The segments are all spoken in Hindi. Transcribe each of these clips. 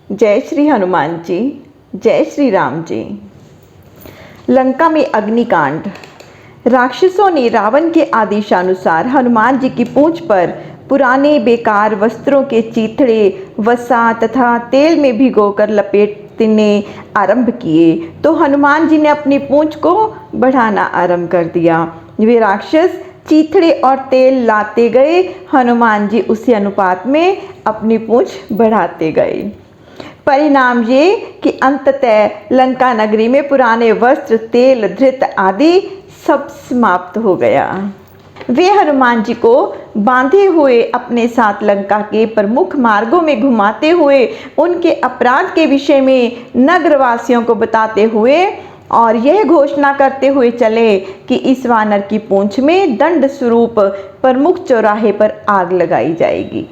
जय श्री हनुमान जी, जय श्री राम जी। लंका में अग्निकांड। राक्षसों ने रावण के आदेशानुसार हनुमान जी की पूंछ पर पुराने बेकार वस्त्रों के चीथड़े, वसा तथा तेल में भिगोकर लपेटने आरंभ किए तो हनुमान जी ने अपनी पूंछ को बढ़ाना आरंभ कर दिया। वे राक्षस चीथड़े और तेल लाते गए, हनुमान जी उसी अनुपात में अपनी पूंछ बढ़ाते गए। परिणाम ये कि अंततः लंका नगरी में पुराने वस्त्र, तेल, धृत आदि सब समाप्त हो गया। वे हनुमान जी को बांधे हुए अपने साथ लंका के प्रमुख मार्गों में घुमाते हुए उनके अपराध के विषय में नगरवासियों को बताते हुए और यह घोषणा करते हुए चले कि इस वानर की पूंछ में दंड स्वरूप प्रमुख चौराहे पर आग लगाई जाएगी।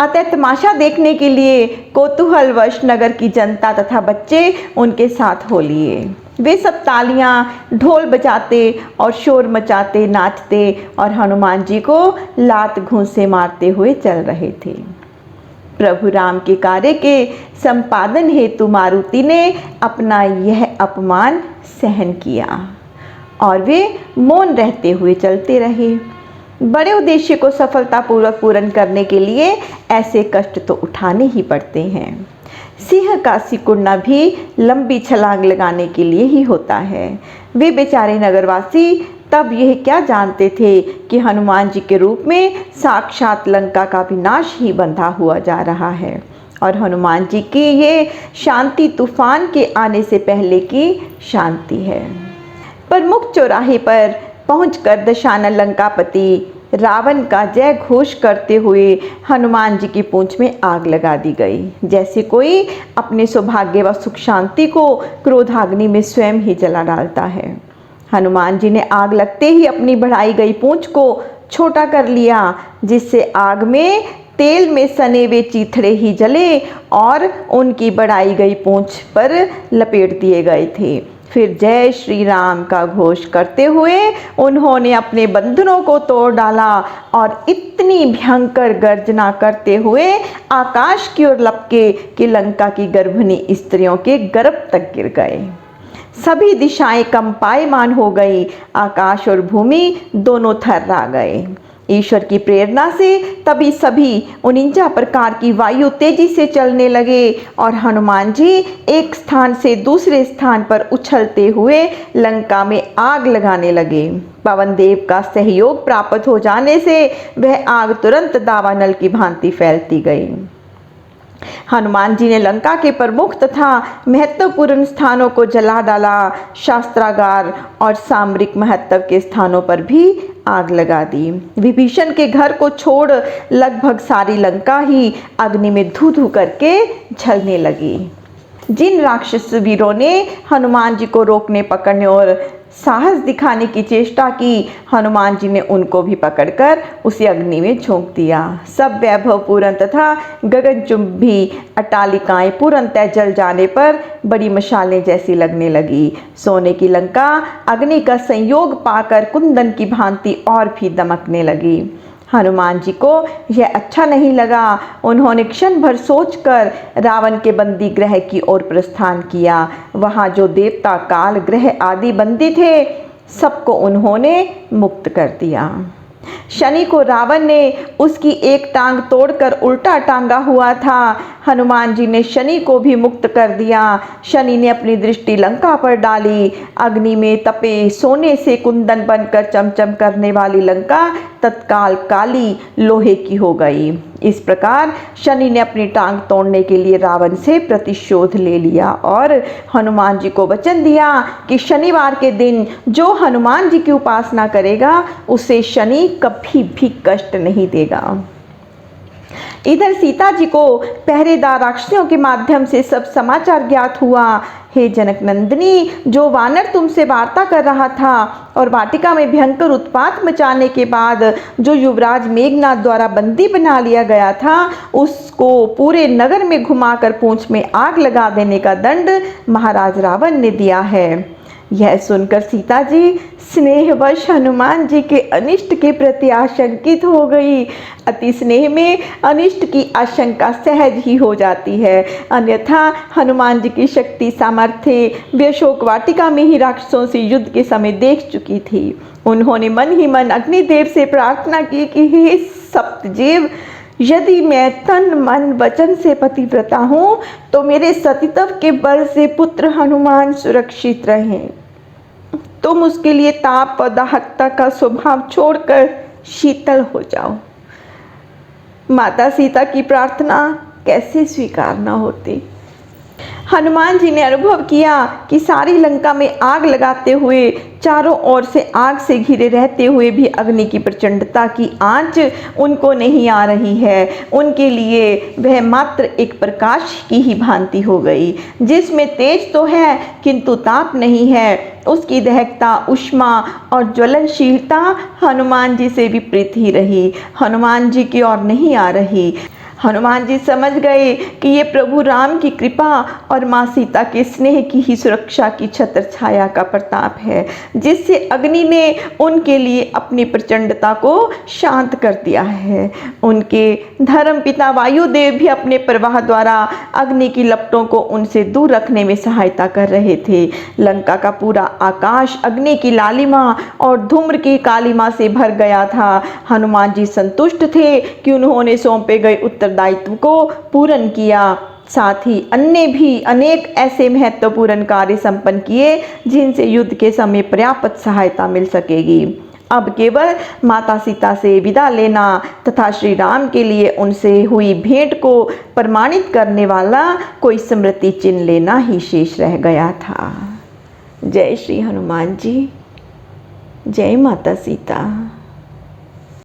अतः तमाशा देखने के लिए कौतूहलवश नगर की जनता तथा बच्चे उनके साथ हो लिए। वे सब तालियां, ढोल बजाते और शोर मचाते, नाचते और हनुमान जी को लात घूंसे मारते हुए चल रहे थे। प्रभु राम के कार्य के संपादन हेतु मारुति ने अपना यह अपमान सहन किया और वे मौन रहते हुए चलते रहे। बड़े उद्देश्य को सफलतापूर्वक पूर्ण करने के लिए ऐसे कष्ट तो उठाने ही पड़ते हैं। सिंह का सिकुड़ना भी लंबी छलांग लगाने के लिए ही होता है। वे बेचारे नगरवासी तब यह क्या जानते थे कि हनुमान जी के रूप में साक्षात लंका का विनाश ही बंधा हुआ जा रहा है और हनुमान जी की ये शांति तूफान के आने से पहले की शांति है। प्रमुख चौराहे पर पहुंचकर दशानन लंकापति रावण का जय घोष करते हुए हनुमान जी की पूंछ में आग लगा दी गई, जैसे कोई अपने सौभाग्य व सुख शांति को क्रोधाग्नि में स्वयं ही जला डालता है। हनुमान जी ने आग लगते ही अपनी बढ़ाई गई पूंछ को छोटा कर लिया, जिससे आग में तेल में सने हुए चीथड़े ही जले और उनकी बढ़ाई गई पूंछ पर लपेट दिए गए थे। फिर जय श्री राम का घोष करते हुए उन्होंने अपने बंधनों को तोड़ डाला और इतनी भयंकर गर्जना करते हुए आकाश की ओर लपके कि लंका की गर्भिणी स्त्रियों के गर्भ तक गिर गए। सभी दिशाएं कंपायमान हो गई, आकाश और भूमि दोनों थर्रा गए। ईश्वर की प्रेरणा से तभी सभी 49 प्रकार की वायु तेजी से चलने लगे और हनुमान जी एक स्थान से दूसरे स्थान पर उछलते हुए लंका में आग लगाने लगे। पवन देव का सहयोग प्राप्त हो जाने से वह आग तुरंत दावानल की भांति फैलती गई। हनुमान जी ने लंका के प्रमुख तथा महत्वपूर्ण स्थानों को जला डाला। शास्त्रागार और सामरिक महत्व के स्थानों पर भी आग लगा दी। विभीषण के घर को छोड़ लगभग सारी लंका ही अग्नि में धू धू करके जलने लगी। जिन राक्षस वीरों ने हनुमान जी को रोकने, पकड़ने और साहस दिखाने की चेष्टा की, हनुमान जी ने उनको भी पकड़कर उसी अग्नि में झोंक दिया। सब वैभव पूर्ण तथा गगनचुंबी अट्टालिकाएं पूर्णतः जल जाने पर बड़ी मशालें जैसी लगने लगी। सोने की लंका अग्नि का संयोग पाकर कुंदन की भांति और भी दमकने लगी। हनुमान जी को यह अच्छा नहीं लगा। उन्होंने क्षण भर सोचकर रावण के बंदी गृह की ओर प्रस्थान किया। वहाँ जो देवता, काल, ग्रह आदि बंदी थे, सबको उन्होंने मुक्त कर दिया। शनि को रावण ने उसकी एक टांग तोड़कर उल्टा टांगा हुआ था। हनुमान जी ने शनि को भी मुक्त कर दिया। शनि ने अपनी दृष्टि लंका पर डाली। अग्नि में तपे सोने से कुंदन बनकर चमचम करने वाली लंका तत्काल काली लोहे की हो गई। इस प्रकार शनि ने अपनी टांग तोड़ने के लिए रावण से प्रतिशोध ले लिया और हनुमान जी को वचन दिया कि शनिवार के दिन जो हनुमान जी की उपासना करेगा उसे शनि कभी भी कष्ट नहीं देगा। इधर सीता जी को पहरेदार राक्षसों के माध्यम से सब समाचार ज्ञात हुआ। हे जनक नंदिनी, जो वानर तुमसे वार्ता कर रहा था और वाटिका में भयंकर उत्पात मचाने के बाद जो युवराज मेघनाद द्वारा बंदी बना लिया गया था, उसको पूरे नगर में घुमाकर पूंछ में आग लगा देने का दंड महाराज रावण ने दिया है। यह सुनकर सीता जी स्नेहवश हनुमान जी के अनिष्ट के प्रति आशंकित हो गई। अति स्नेह में अनिष्ट की आशंका सहज ही हो जाती है, अन्यथा हनुमान जी की शक्ति सामर्थ्य वे अशोक वाटिका में ही राक्षसों से युद्ध के समय देख चुकी थी। उन्होंने मन ही मन अग्निदेव से प्रार्थना की कि हे सप्तजीव, यदि मैं तन मन वचन से पतिव्रता हूँ तो मेरे सतीत्व के बल से पुत्र हनुमान सुरक्षित रहें। तुम उसके लिए ताप व दाहकता का स्वभाव छोड़कर शीतल हो जाओ। माता सीता की प्रार्थना कैसे स्वीकार न होती। हनुमान जी ने अनुभव किया कि सारी लंका में आग लगाते हुए, चारों ओर से आग से घिरे रहते हुए भी अग्नि की प्रचंडता की आंच उनको नहीं आ रही है। उनके लिए वह मात्र एक प्रकाश की ही भांति हो गई, जिसमें तेज तो है किंतु ताप नहीं है। उसकी दहकता, उष्मा और ज्वलनशीलता हनुमान जी से विपरीत ही रही, हनुमान जी की ओर नहीं आ रही। हनुमान जी समझ गए कि ये प्रभु राम की कृपा और माँ सीता के स्नेह की ही सुरक्षा की छत्र छाया का प्रताप है, जिससे अग्नि ने उनके लिए अपनी प्रचंडता को शांत कर दिया है। उनके धर्म पिता वायुदेव भी अपने प्रवाह द्वारा अग्नि की लपटों को उनसे दूर रखने में सहायता कर रहे थे। लंका का पूरा आकाश अग्नि की लालिमा और धूम्र की कालिमा से भर गया था। हनुमान जी संतुष्ट थे कि उन्होंने सौंपे गए उत्तरदायित्व को पूर्ण किया। साथ ही अन्य भी अनेक ऐसे महत्वपूर्ण कार्य संपन्न किए जिनसे युद्ध के समय पर्याप्त सहायता मिल सकेगी। अब केवल माता सीता से विदा लेना तथा श्री राम के लिए उनसे हुई भेंट को प्रमाणित करने वाला कोई स्मृति चिन्ह लेना ही शेष रह गया था। जय श्री हनुमान जी, जय माता सीता।